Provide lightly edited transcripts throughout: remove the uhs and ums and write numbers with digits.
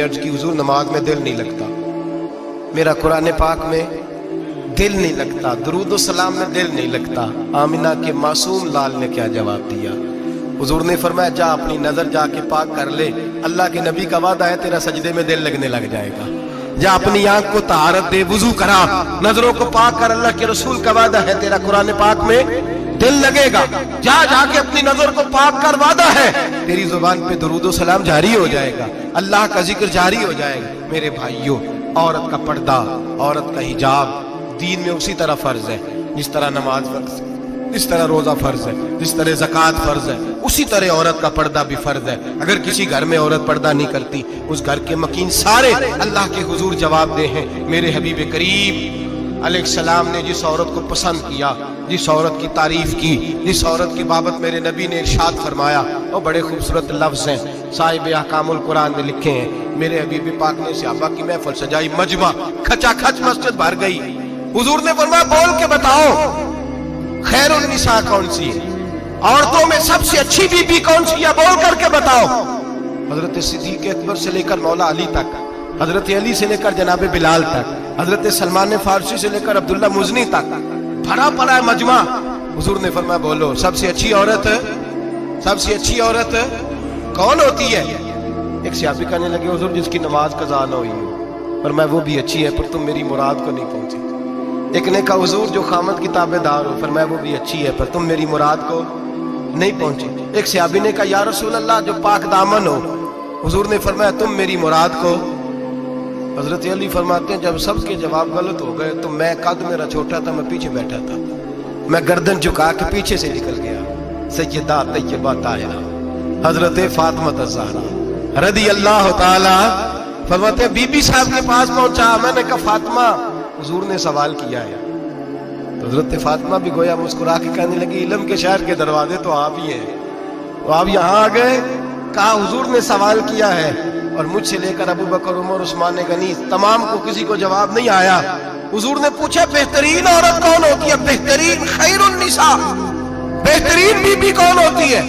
अर्ज की हुजूर नमाज में दिल नहीं लगता, मेरा कुरान पाक में दिल नहीं लगता, दुरूद व सलाम में दिल नहीं लगता। आमिना के मासूम लाल ने क्या जवाब दिया? हुजूर ने फरमाया जा अपनी नजर जाके पाक कर ले, अल्लाह के नबी का वादा है तेरा सजदे में दिल लगने लग जाएगा। जा अपनी आंख को तहारत दे, वुजू करा, नजरों को पाक कर, अल्लाह के रसूल का वादा है तेरा कुरान पाक में दिल लगेगा। जा जाके अपनी नजर को पाक कर, वादा है तेरी जुबान पे दुरूद व सलाम जारी हो जाएगा, अल्लाह का जिक्र जारी हो जाएगा। मेरे भाइयों, औरत का पर्दा, औरत का हिजाब दीन में उसी तरह फर्ज है जिस तरह नमाज फर्ज है, जिस तरह रोजा फर्ज है, जिस तरह ज़कात फर्ज है, उसी तरह औरत का पर्दा भी फर्ज है। अगर किसी घर में औरत पर्दा नहीं करती, उस घर के मकीन सारे अल्लाह के हुजूर जवाब दे हैं। मेरे हबीब करीम अलैहिस्सलाम ने जिस औरत को पसंद किया, जिस औरत की तारीफ की, जिस औरत की बाबत मेरे नबी ने इरशाद फरमाया, वो बड़े खूबसूरत लफ्ज हैं, साहिब अहकामुल कुरान में लिखे हैं। मेरे हबीब पाक ने सहाबा की महफिल सजाई, मजमा खचाखच मस्जिद भर गई। हुजूर ने फरमाया बोल के बताओ खैरुन निसा कौन सी है, औरतों में सबसे अच्छी बीबी कौन सी है, बोल करके बताओ। हजरत सिद्दीक अकबर से लेकर मौला अली तक, हजरत अली से लेकर जनाब बिलाल तक, हजरत सलमान फारसी से लेकर अब्दुल्ला मुजनी तक भरा पड़ा है मजमा। हुजूर ने फरमाया बोलो सबसे अच्छी औरत, सबसे अच्छी औरत कौन होती है? एक सहाबी कहने लगे हुजूर जिसकी नमाज कज़ा न हुई हो। फरमाया वो भी अच्छी है पर तुम मेरी मुराद को नहीं पहुंची। एक ने कहा हुजूर जो खामद की ताबेदार हो। फरमाया वो भी अच्छी है पर तुम मेरी मुराद को नहीं पहुंचे। एक सहाबी ने कहा या रसूल अल्लाह जो पाक दामन हो। हुजूर ने फरमाया तुम मेरी मुराद को। हजरत अली फरमाते हैं जब सबके जवाब गलत हो गए तो मैं, कद मेरा छोटा था, मैं पीछे बैठा था, मैं गर्दन झुका के पीछे से निकल गया। सैयदा तैयबा ताहिरा हजरत फातिमा ज़हरा रज़ी अल्लाह ताला फरमाते बीबी साहब के पास पहुंचा। मैंने कहा फातिमा हुजूर ने सवाल किया है। तो हजरत फातिमा भी गोया मुस्कुरा के कहने लगी इल्म के शहर के दरवाजे तो आप ही हैं, तो आप यहाँ आ गए। कहा हुजूर ने सवाल किया है और मुझसे लेकर अबू बकर, उमर, उस्मान गनी तमाम को किसी को जवाब नहीं आया। हुजूर ने पूछा बेहतरीन औरत कौन होती है? बेहतरीन खैरुन निसा, बेहतरीन बीबी कौन होती है?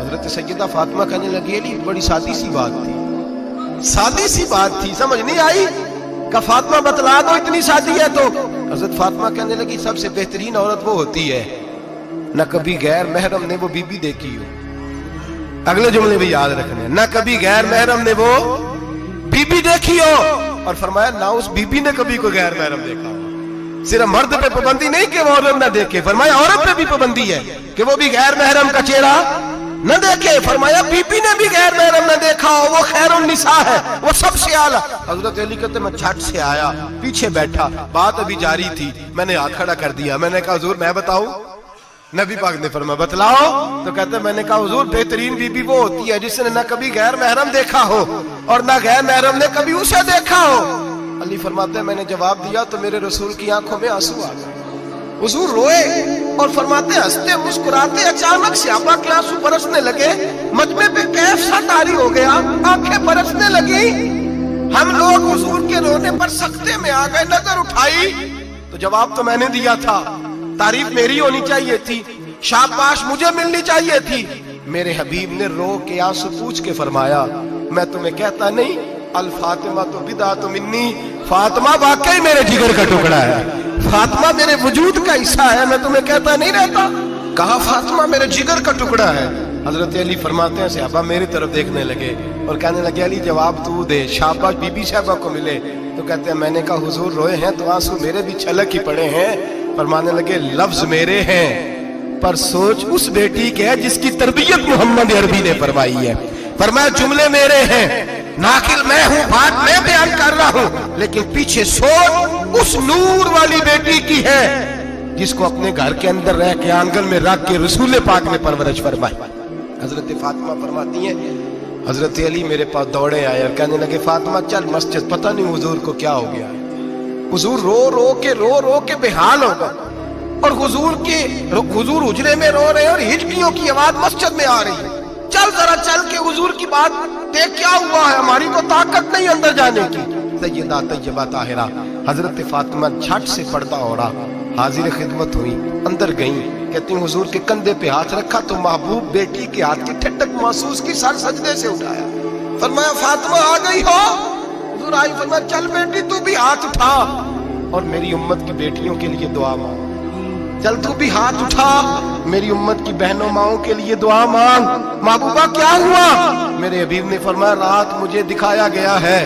हजरत सैयदा फातिमा कहने लगी ये बड़ी सादी सी बात थी, सादी सी बात थी, समझ नहीं आई। का फातिमा बतला दो इतनी सादी है तो। हजरत फातिमा कहने लगी सबसे बेहतरीन औरत वो होती है न कभी गैर महरम ने वो बीबी देखी हो। अगले जुमले भी याद रखने, ना कभी गैर महरम ने वो बीबी देखी हो, और फरमाया ना उस बीबी ने कभी कोई गैर महरम देखा हो। सिर्फ मर्द पे पाबंदी नहीं कि वो औरत ना देखे, फरमाया औरत पे भी पाबंदी है कि वो भी गैर महरम का चेहरा न देखे। फरमाया बीबी ने भी गैर महरम न देखा हो, वो खैरुन निसा है, वो सबसे आला। हजरत अली कहते मैं झट से आया, पीछे बैठा, बात अभी जारी थी, मैंने हाथ खड़ा कर दिया। मैंने कहा हुजूर मैं बताऊं? नबी पाक ने फरमाया बतलाओ। तो कहते मैंने कहा हुजूर बेहतरीन बीबी वो होती है जिसने न कभी गैर महरम देखा हो और न गैर महरम ने कभी उसे देखा हो। अली फरमाते हैं मैंने जवाब दिया तो मेरे रसूल की आंखों में आंसू आ गए। हुजूर रोए और फरमाते हंसते मुस्कुराते अचानक से सहाबा के आंसू बरसने लगे, मजमे पे कैफ सा तारी हो गया, आंखें बरसने लगी। हम लोग हुजूर के रोने पर सख्ते में आ गए। नजर उठाई तो जवाब तो मैंने दिया था, तारीफ मेरी होनी चाहिए थी, शाबाश मुझे मिलनी चाहिए थी। मेरे हबीब ने रो के आंसू पूछ के फरमाया मैं तुम्हें कहता नहीं अल फातिमा तो बिदा तो मिन्नी, फातिमा वाकई मेरे जिगर का टुकड़ा है, फातिमा मेरे वजूद का हिस्सा है, मैं तुम्हें कहता नहीं रहता। कहा फातिमा मेरे जिगर का टुकड़ा है। हजरत अली फरमाते हैं सहाबा मेरी तरफ देखने लगे और कहने लगे अली जवाब तू दे, शाबाश बीबी साहबा को मिले। तो कहते हैं मैंने कहा हुजूर रोए हैं तो आंसू मेरे भी छलक ही पड़े हैं। फरमाने लगे लफ्ज मेरे हैं पर सोच उस बेटी के है जिसकी तरबियत मोहम्मद अरबी ने फरमाई है। फरमाया जुमले मेरे हैं, नाकिल मैं हूं, बात मैं बयान कर रहा हूं, लेकिन पीछे सोच उस नूर वाली बेटी की है जिसको अपने घर के अंदर रह के आंगन में रख के रसूल पाक ने परवरिश फरमाई। हजरत फातिमा फरमाती है हजरत अली मेरे पास दौड़े आए और कहने लगे फातिमा चल मस्जिद, पता नहीं हुजूर को क्या हो गया है। हुजूर रो रो के बेहाल हो गए और हुजूर हुजरे में रो रहे और हिचकियों की आवाज मस्जिद में आ रही है। चल जरा चल के हुजूर की बात देख क्या हुआ है, हमारी को ताकत नहीं अंदर जाने की। सैयदा तैयबा ताहिरा हजरत फातिमा झट से पर्दा ओढ़ा, हाजिर खिदमत हुई, अंदर गई। कहती हुजूर के कंधे पे हाथ रखा तो महबूब बेटी के हाथ की ठंडक महसूस की, सर सजदे से उठाया। फरमाया फातिमा आ गई हो? हुजूर आई, फरमाया चल बेटी तू भी हाथ उठा और मेरी उम्मत की बेटियों के लिए दुआ मांग। चल तू भी हाथ उठा, मेरी उम्मत की बहनों माओं के लिए दुआ मांग। महबूबा क्या हुआ? मेरे हबीब ने फरमाया रात मुझे दिखाया गया है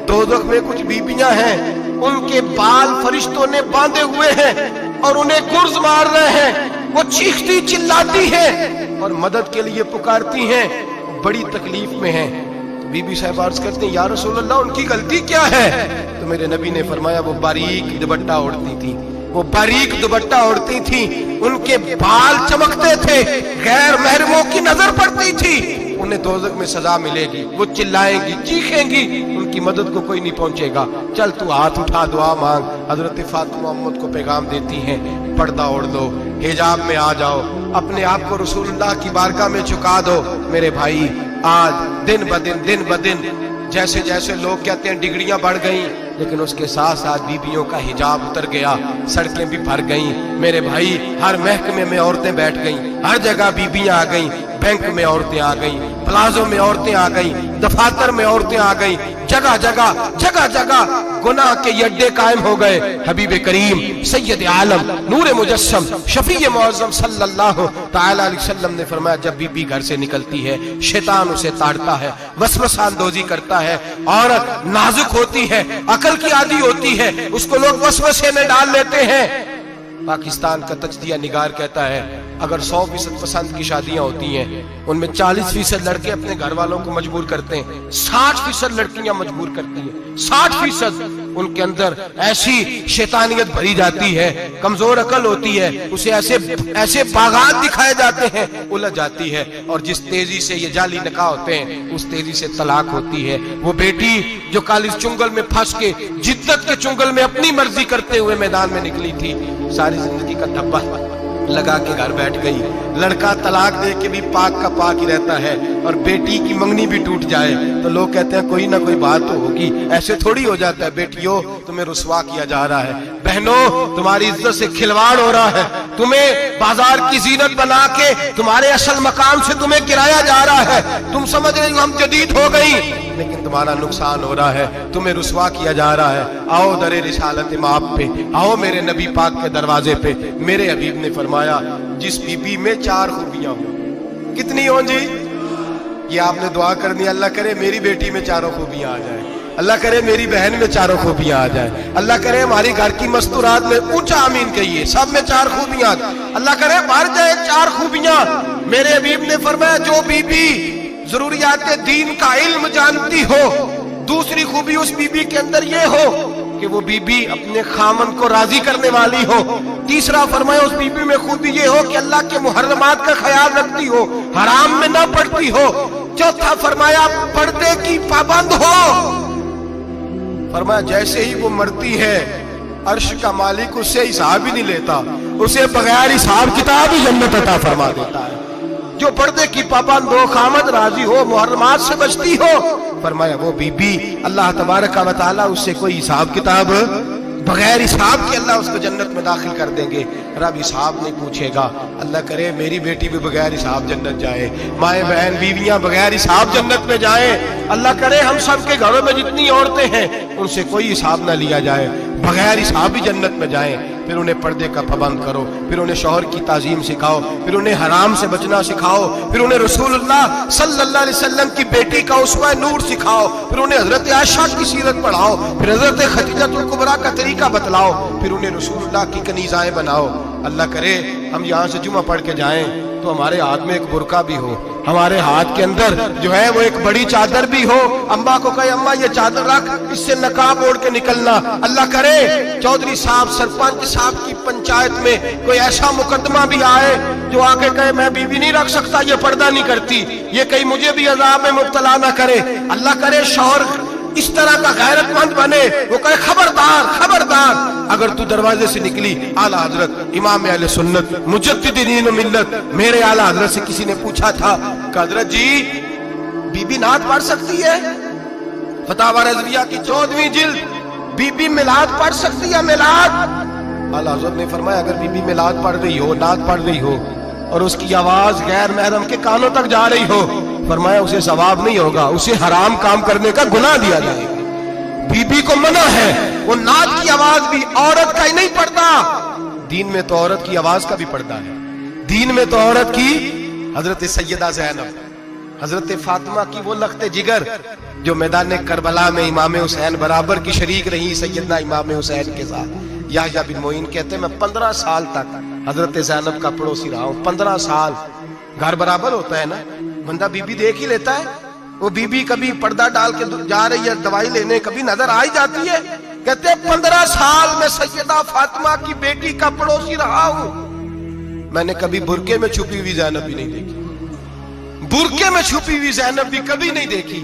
दोज़ख में कुछ बीबियां हैं, उनके बाल फरिश्तों ने बांधे हुए हैं और उन्हें गुर्ज मार रहे हैं। वो चीखती चिल्लाती हैं और मदद के लिए पुकारती हैं, बड़ी तकलीफ में हैं। तो बीबी साहब अर्ज करते हैं या रसूल अल्लाह उनकी गलती क्या है? तो मेरे नबी ने फरमाया वो बारीक दुपट्टा ओढ़ती थी, वो बारीक दुपट्टा ओढ़ती थी, उनके बाल चमकते थे, गैर महरमों की नजर पड़ती थी, उन्हें दोज़ख में सजा मिलेगी, वो चिल्लाएंगी चीखेंगी, उनकी मदद को कोई नहीं पहुंचेगा। चल तू हाथ उठा दुआ मांग। हजरत फातिमा उम्मत को पैगाम देती हैं, पर्दा ओढ़ लो, हिजाब में आ जाओ, अपने आप को रसूलुल्लाह की बारगाह में झुका दो। मेरे भाई आज दिन ब दिन जैसे जैसे लोग कहते हैं डिग्रियां बढ़ गई, लेकिन उसके साथ साथ बीबियों का हिजाब उतर गया, सड़कें भी भर गईं। मेरे भाई हर महकमे में औरतें बैठ गईं, हर जगह बीबियां आ गईं, बैंक में औरतें आ गईं, प्लाजो में औरतें आ गईं, दफातर में औरतें आ गईं, जगह जगह गुनाह के अड्डे कायम हो गए। हबीब करीम सैयद आलम नूर मुजस्सम शफी मुअज़्ज़म सल्लल्लाहु तआला अलैहि वसल्लम ने फरमाया जब बीबी घर से निकलती है शैतान उसे ताड़ता है, वसवसा अंदोजी करता है, औरत नाजुक होती है, अकल की आदी होती है, उसको लोग वसवसे में डाल लेते हैं। पाकिस्तान का तजदिया निगार कहता है अगर 100% पसंद की शादियां होती हैं उनमें 40% लड़के अपने घर वालों को मजबूर करते हैं, 60% लड़कियां मजबूर करती हैं। 60% उनके अंदर ऐसी शैतानियत भरी जाती है, कमजोर अकल होती है, उसे ऐसे बागात दिखाए जाते हैं, उलझ जाती है, और जिस तेजी से ये जाली निकाह होते हैं उस तेजी से तलाक होती है। वो बेटी जो कालिज चुंगल में फंस के जिद्दत के चुंगल में अपनी मर्जी करते हुए मैदान में निकली थी, सारी जिंदगी का धब्बा लगा के घर बैठ गई। लड़का तलाक दे के भी पाक का पाक ही रहता है, और बेटी की मंगनी भी टूट जाए तो लोग कहते हैं कोई ना कोई बात तो होगी। ऐसे थोड़ी हो जाता है। बेटियों तुम्हें रुसवा किया जा रहा है, बहनों तुम्हारी इज्जत से खिलवाड़ हो रहा है, तुम्हें बाजार की जीनत बना के तुम्हारे असल मकाम से तुम्हें गिराया जा रहा है। तुम समझ रहे हो हम जदीद हो गई, लेकिन तुम्हारा नुकसान हो रहा है, तुम्हें रुसवा किया जा रहा है। आओ दरे रिसालत माप पे, आओ मेरे नबी पाक के दरवाजे पे। मेरे हबीब ने फरमाया जिस बीबी में 4 खूबियां हो, कितनी हो जी? ये आपने दुआ करनी, अल्लाह करे मेरी बेटी में 4 खूबियां आ जाए, अल्लाह करे मेरी बहन में 4 खूबियां आ जाए, अल्लाह करे हमारी घर की मस्तूरात में ऊंचा आमीन कहिए सब में 4 खूबियां, अल्लाह करे भर जाए 4 खूबियां। मेरे हबीब ने फरमाया जो बीबी जरूरियात दीन का इल्म जानती हो, दूसरी खूबी उस बीबी के अंदर ये हो कि वो बीबी अपने खामन को राजी करने वाली हो, तीसरा फरमाया उस बीबी में खूबी ये हो कि अल्लाह के मुहर्रमात का ख्याल रखती हो, हराम में ना पड़ती हो, चौथा फरमाया पर्दे की पाबंद हो। फरमाया जैसे ही वो मरती है अर्श का मालिक उससे हिसाब ही नहीं लेता, उसे बगैर हिसाब किताब ही जन्नत अता फरमा देता है। जो पर्दे की पाबंद हो, खामद राजी हो, मुहर्रमात से बचती हो, फरमाया वो बीबी अल्लाह तबारक व तआला उससे कोई हिसाब किताब बगैर हिसाब के अल्लाह उसको जन्नत में दाखिल कर देंगे। रब हिसाब नहीं पूछेगा। अल्लाह करे मेरी बेटी भी बगैर हिसाब जन्नत जाए, माए बहन बीवियां बगैर हिसाब जन्नत में जाए। अल्लाह करे हम सब के घरों में जितनी औरतें हैं उनसे कोई हिसाब ना लिया जाए, बगैर हिसाब ही जन्नत में जाए। फिर उन्हें पर्दे का पाबंद करो, फिर उन्हें शौहर की ताजीम सिखाओ, फिर उन्हें हराम से बचना सिखाओ, फिर उन्हें रसूलुल्लाह सल्लल्लाहु अलैहि वसल्लम की बेटी का उसवा नूर सिखाओ, फिर उन्हें हजरत आयशा की सीरत पढ़ाओ, फिर हजरत खदीजतुल कुबरा का तरीका बतलाओ, फिर उन्हें रसूलुल्लाह की कनीज़ाएं बनाओ। अल्लाह करे हम यहाँ से जुमा पढ़ के जाएं तो हमारे हाथ में एक बुरका भी हो, हमारे हाथ के अंदर जो है वो एक बड़ी चादर भी हो। अम्मा को कहे अम्मा ये चादर रख, इससे नकाब ओढ़ के निकलना। अल्लाह करे चौधरी साहब सरपंच साहब की पंचायत में कोई ऐसा मुकदमा भी आए जो आके कहे मैं बीवी नहीं रख सकता, ये पर्दा नहीं करती, ये कहीं मुझे भी अजाब में मुब्तला ना करे। अल्लाह करे शौहर इस तरह का गैरतमंद बने, वो कहे खबरदार खबरदार, अगर तू दरवाजे से निकली आला हजरत इमाम अहले सुन्नत मुजद्दिद दीन मिल्लत मेरे आला हजरत से किसी ने पूछा था कि हजरत जी बीबी नात पढ़ सकती है? फतावा रज़विया की 14वीं जिल्द, बीबी मिलाद पढ़ सकती है? मिलाद आला हजरत ने फरमाया अगर बीबी मिलाद पढ़ रही हो, नात पढ़ रही हो और उसकी आवाज गैर महरम के कानों तक जा रही हो, फरमाया उसे सवाब नहीं होगा, उसे हराम काम करने का गुनाह दिया जाएगा। बीबी को मना है, वो नाद की आवाज भी औरत का ही नहीं पड़ता, दीन में तो औरत की आवाज का भी पर्दा है। दीन में तो औरत की हजरत सैयदा ज़ैनब, हजरत फातिमा की वो लख्ते जिगर जो मैदान करबला में इमाम हुसैन बराबर की शरीक रही सैयदना इमाम हुसैन के साथ। याह्या बिन मोइन कहते हैं मैं 15 साल तक हजरत ज़ैनब का पड़ोसी रहा हूं। 15 साल, घर बराबर होता है ना, बंदा बीबी देख ही लेता है। वो बीबी कभी पर्दा डाल के जा रही है दवाई लेने, कभी नजर आ ही जाती है। कहते हैं 15 साल में सैयदा फातिमा की बेटी का पड़ोसी रहा हूं, मैंने कभी बुरके में छुपी हुई ज़ैनब भी नहीं देखी, बुरके में छुपी हुई ज़ैनब भी कभी नहीं देखी।